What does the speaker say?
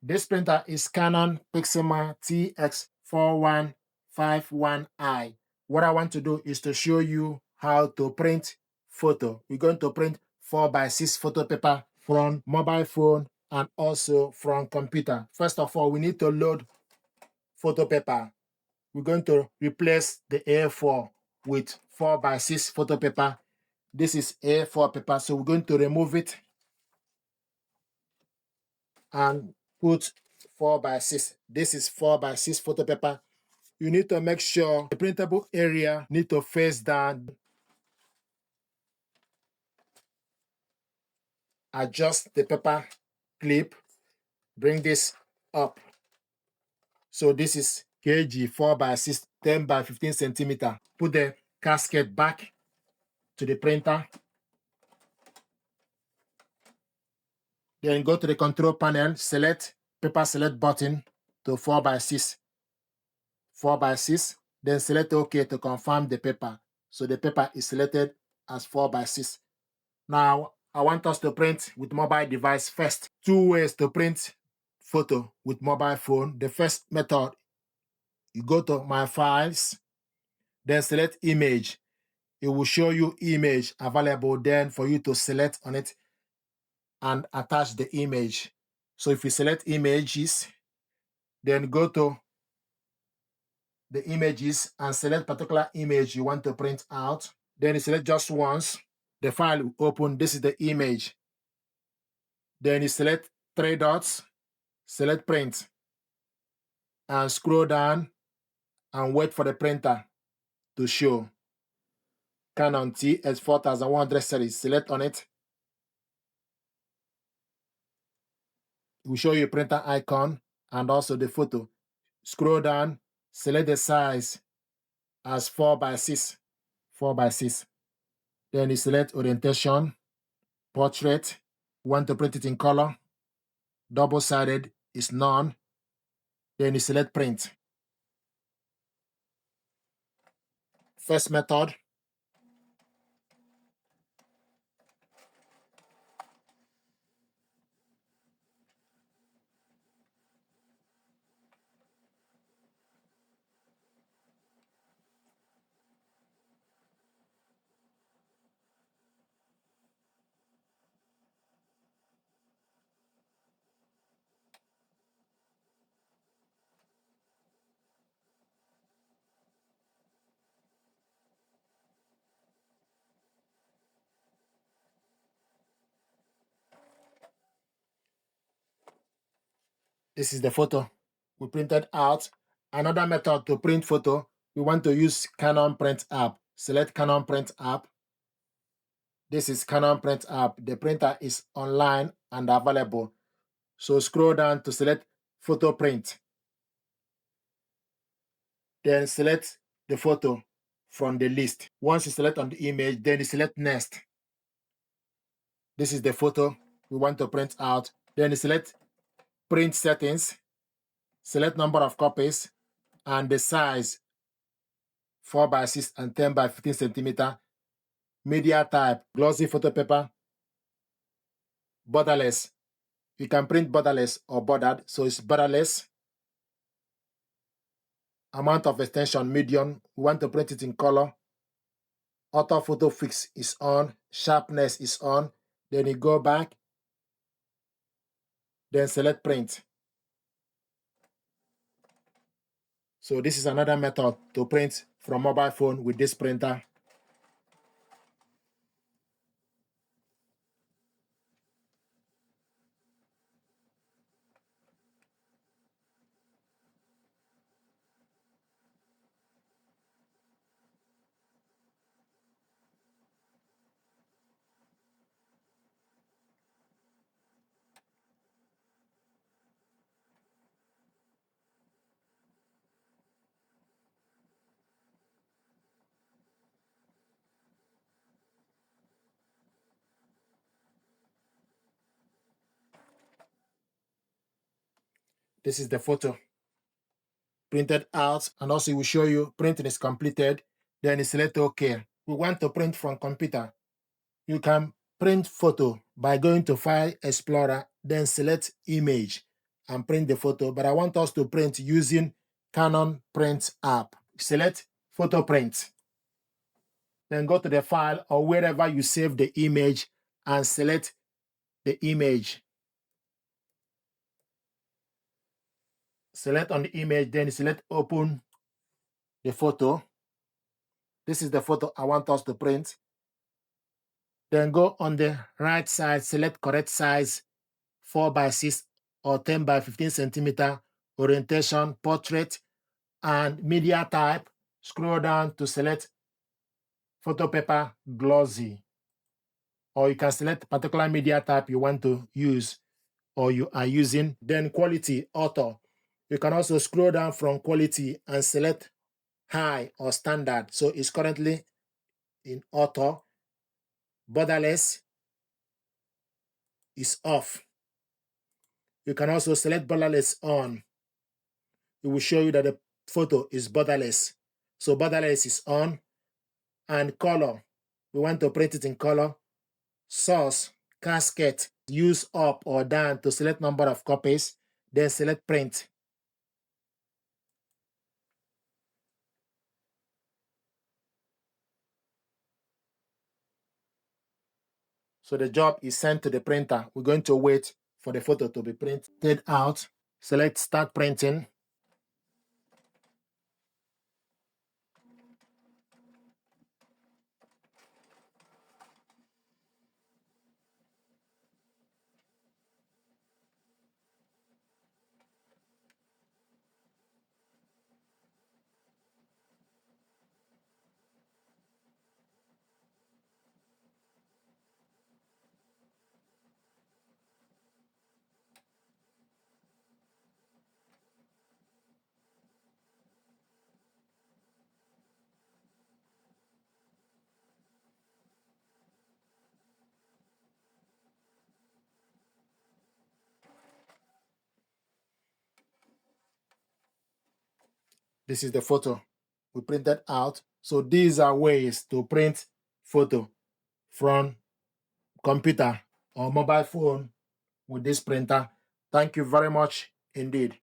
This printer is Canon Pixma TS4151i. What I want to do is to show you how to print photo. We're going to print 4x6 photo paper from mobile phone and also from computer. First of all, we need to load photo paper. We're going to replace the A4 with 4x6 photo paper. This is A4 paper, so we're going to remove it and put 4x6. This is 4x6 photo paper. You need to make sure the printable area need to face down. Adjust the paper clip. Bring this up. So this is kg 4x6, 10x15 centimeter. Put the casket back to the printer. Then go to the control panel, select paper select button to 4x6. 4x6. Then select OK to confirm the paper. So the paper is selected as 4x6. Now, I want us to print with mobile device first. Two ways to print photo with mobile phone. The first method, you go to My Files, then select Image. It will show you image available then for you to select on it and attach the image. So if you select Images, then go to the images and select particular image you want to print out. Then you select just once. The file will open. This is the image. Then you select three dots, select print, and scroll down and wait for the printer to show. Canon TS4151 series, select on it. It will show you printer icon and also the photo. Scroll down, select the size as 4x6. 4x6. Then you select orientation, portrait. Want to print it in color. Double-sided is none. Then you select print. First method. This is the photo we printed out. Another method to print photo, we want to use Canon Print app. Select Canon Print app. This is Canon Print app. The printer is online and available. So scroll down to select photo print. Then select the photo from the list. Once you select on the image, then you select next. This is the photo we want to print out. Then you select print settings, select number of copies, and the size 4x6 and 10x15 centimeter. Media type, glossy photo paper, borderless. You can print borderless or bordered, so it's borderless. Amount of extension, medium. We want to print it in color. Auto photo fix is on. Sharpness is on. Then you go back. Then select print. So this is another method to print from mobile phone with this printer. This is the photo printed out, and also it will show you printing is completed. Then you select OK. We want to print from computer. You can print photo by going to File Explorer, then select Image and print the photo, but I want us to print using Canon Print app. Select Photo Print. Then go to the file or wherever you save the image and select the image. Select on the image, then select Open the photo. This is the photo I want us to print. Then go on the right side, select correct size, 4x6 or 10x15 centimeter, orientation, portrait, and media type. Scroll down to select photo paper glossy, or you can select particular media type you want to use or you are using. Then quality, auto. You can also scroll down from quality and select high or standard. So it's currently in auto. Borderless is off. You can also select borderless on. It will show you that the photo is borderless. So borderless is on. And color, we want to print it in color. Source, casket, use up or down to select number of copies, then select print. So the job is sent to the printer. We're going to wait for the photo to be printed out. Select start printing. This is the photo we printed out. So these are ways to print photo from computer or mobile phone with this printer. Thank you very much indeed.